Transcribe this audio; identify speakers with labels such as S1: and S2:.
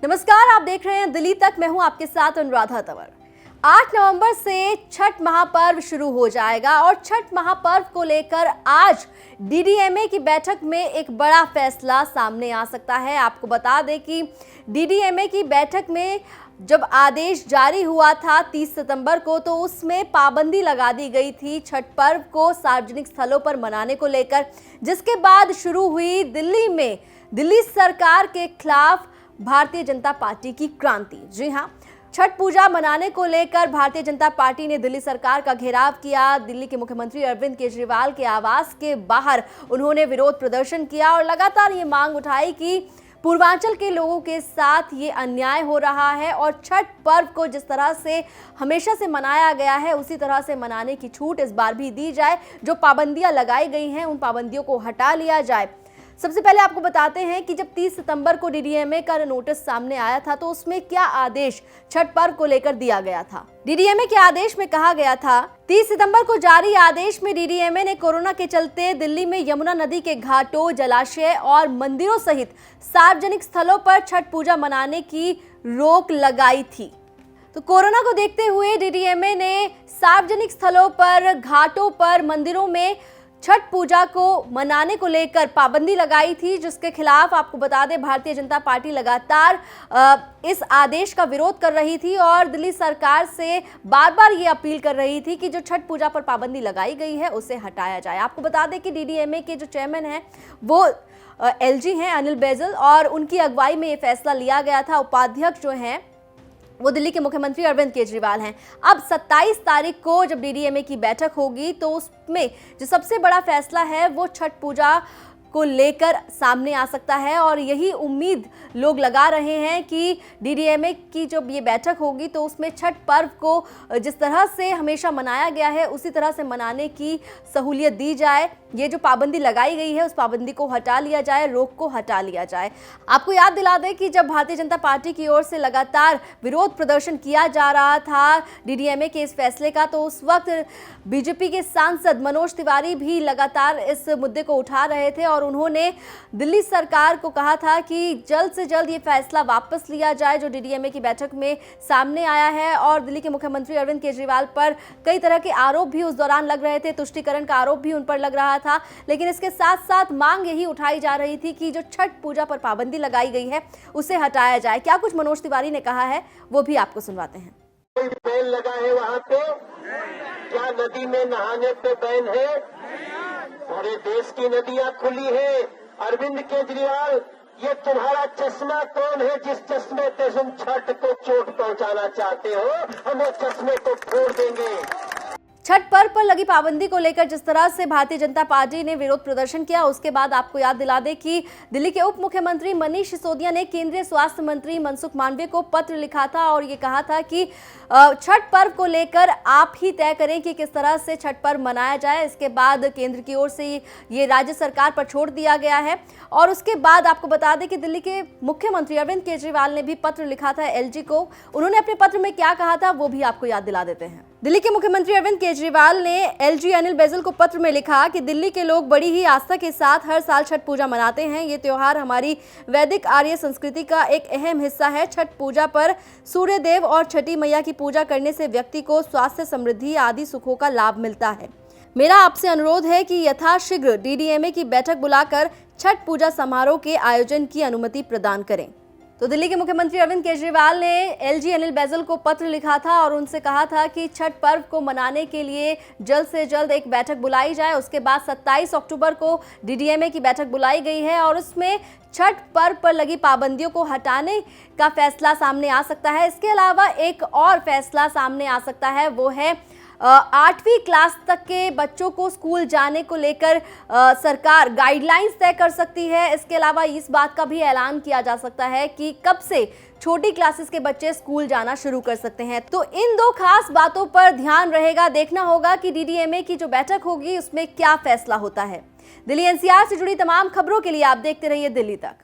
S1: नमस्कार, आप देख रहे हैं दिल्ली तक। मैं हूं आपके साथ अनुराधा तंवर। 8 नवंबर से छठ महापर्व शुरू हो जाएगा और छठ महापर्व को लेकर आज डीडीएमए की बैठक में एक बड़ा फैसला सामने आ सकता है। आपको बता दें कि डीडीएमए की बैठक में जब आदेश जारी हुआ था 30 सितंबर को, तो उसमें पाबंदी लगा दी गई थी छठ पर्व को सार्वजनिक स्थलों पर मनाने को लेकर, जिसके बाद शुरू हुई दिल्ली में दिल्ली सरकार के खिलाफ भारतीय जनता पार्टी की क्रांति। जी हां, छठ पूजा मनाने को लेकर भारतीय जनता पार्टी ने दिल्ली सरकार का घेराव किया। दिल्ली के मुख्यमंत्री अरविंद केजरीवाल के आवास के बाहर उन्होंने विरोध प्रदर्शन किया और लगातार ये मांग उठाई कि पूर्वांचल के लोगों के साथ ये अन्याय हो रहा है और छठ पर्व को जिस तरह से हमेशा से मनाया गया है उसी तरह से मनाने की छूट इस बार भी दी जाए। जो पाबंदियां लगाई गई हैं उन पाबंदियों को हटा लिया जाए। सबसे पहले आपको बताते हैं कि जब 30 सितंबर को डीडीएमए का नोटिस सामने आया था तो उसमें क्या आदेश छठ पर्व को लेकर दिया गया था। डीडीएमए के आदेश में कहा गया था, 30 सितंबर को जारी आदेश में डीडीएमए ने कोरोना के चलते दिल्ली में यमुना नदी के घाटों, जलाशय और मंदिरों सहित सार्वजनिक स्थलों पर छठ पूजा मनाने की रोक लगाई थी। तो कोरोना को देखते हुए डीडीएमए ने सार्वजनिक स्थलों पर, घाटों पर, मंदिरों में छठ पूजा को मनाने को लेकर पाबंदी लगाई थी, जिसके खिलाफ आपको बता दें भारतीय जनता पार्टी लगातार इस आदेश का विरोध कर रही थी और दिल्ली सरकार से बार बार ये अपील कर रही थी कि जो छठ पूजा पर पाबंदी लगाई गई है उसे हटाया जाए। आपको बता दें कि डीडीएमए के जो चेयरमैन हैं वो एलजी हैं, अनिल बैजल, और उनकी अगुवाई में ये फैसला लिया गया था। उपाध्यक्ष जो हैं वो दिल्ली के मुख्यमंत्री अरविंद केजरीवाल हैं। अब 27 तारीख को जब डीडीएमए की बैठक होगी तो उसमें जो सबसे बड़ा फैसला है वो छठ पूजा को लेकर सामने आ सकता है और यही उम्मीद लोग लगा रहे हैं कि डीडीएमए की जब ये बैठक होगी तो उसमें छठ पर्व को जिस तरह से हमेशा मनाया गया है उसी तरह से मनाने की सहूलियत दी जाए। ये जो पाबंदी लगाई गई है उस पाबंदी को हटा लिया जाए, रोक को हटा लिया जाए। आपको याद दिला दें कि जब भारतीय जनता पार्टी की ओर से लगातार विरोध प्रदर्शन किया जा रहा था डीडीएमए के इस फैसले का, तो उस वक्त बीजेपी के सांसद मनोज तिवारी भी लगातार इस मुद्दे को उठा रहे थे और उन्होंने दिल्ली सरकार को कहा था कि जल्द से जल्द ये फैसला वापस लिया जाए जो डीडीएमए की बैठक में सामने आया है। और दिल्ली के मुख्यमंत्री अरविंद केजरीवाल पर कई तरह के आरोप भी उस दौरान लग रहे थे, तुष्टीकरण का आरोप भी उन पर लग रहा था, लेकिन इसके साथ साथ मांग यही उठाई जा रही थी कि जो छठ पूजा पर पाबंदी लगाई गई है उसे हटाया जाए। क्या कुछ मनोज तिवारी ने कहा है वो भी आपको सुनवाते हैं।
S2: कोई बैन लगा है वहाँ पे? क्या नदी में नहाने पे बैन है? पूरे देश की नदियां खुली है। अरविंद केजरीवाल, ये तुम्हारा चश्मा कौन है जिस चश्मे से तुम छठ को चोट पहुंचाना चाहते हो? हम उस चश्मे को फोड़ देंगे।
S1: छठ पर्व पर लगी पाबंदी को लेकर जिस तरह से भारतीय जनता पार्टी ने विरोध प्रदर्शन किया, उसके बाद आपको याद दिला दें कि दिल्ली के उप मुख्यमंत्री मनीष सिसोदिया ने केंद्रीय स्वास्थ्य मंत्री मनसुख मांडविया को पत्र लिखा था और ये कहा था कि छठ पर्व को लेकर आप ही तय करें कि किस तरह से छठ पर्व मनाया जाए। इसके बाद केंद्र की ओर से ये राज्य सरकार पर छोड़ दिया गया है और उसके बाद आपको बता दें कि दिल्ली के मुख्यमंत्री अरविंद केजरीवाल ने भी पत्र लिखा था एलजी को। उन्होंने अपने पत्र में क्या कहा था वो भी आपको याद दिला देते हैं। दिल्ली के मुख्यमंत्री अरविंद केजरीवाल ने एलजी अनिल बैजल को पत्र में लिखा कि दिल्ली के लोग बड़ी ही आस्था के साथ हर साल छठ पूजा मनाते हैं। ये त्योहार हमारी वैदिक आर्य संस्कृति का एक अहम हिस्सा है। छठ पूजा पर सूर्य देव और छठी मैया की पूजा करने से व्यक्ति को स्वास्थ्य, समृद्धि आदि सुखों का लाभ मिलता है। मेरा आपसे अनुरोध है कि यथाशीघ्र डीडीएमए की बैठक बुलाकर छठ पूजा समारोह के आयोजन की अनुमति प्रदान करें। तो दिल्ली के मुख्यमंत्री अरविंद केजरीवाल ने एलजी अनिल बैजल को पत्र लिखा था और उनसे कहा था कि छठ पर्व को मनाने के लिए जल्द से जल्द एक बैठक बुलाई जाए। उसके बाद 27 अक्टूबर को डीडीएमए की बैठक बुलाई गई है और उसमें छठ पर्व पर लगी पाबंदियों को हटाने का फैसला सामने आ सकता है। इसके अलावा एक और फैसला सामने आ सकता है, वो है 8वीं क्लास तक के बच्चों को स्कूल जाने को लेकर सरकार गाइडलाइंस तय कर सकती है। इसके अलावा इस बात का भी ऐलान किया जा सकता है कि कब से छोटी क्लासेस के बच्चे स्कूल जाना शुरू कर सकते हैं। तो इन दो खास बातों पर ध्यान रहेगा, देखना होगा कि डीडीएमए की जो बैठक होगी उसमें क्या फैसला होता है। दिल्ली एनसीआर से जुड़ी तमाम खबरों के लिए आप देखते रहिए दिल्ली तक।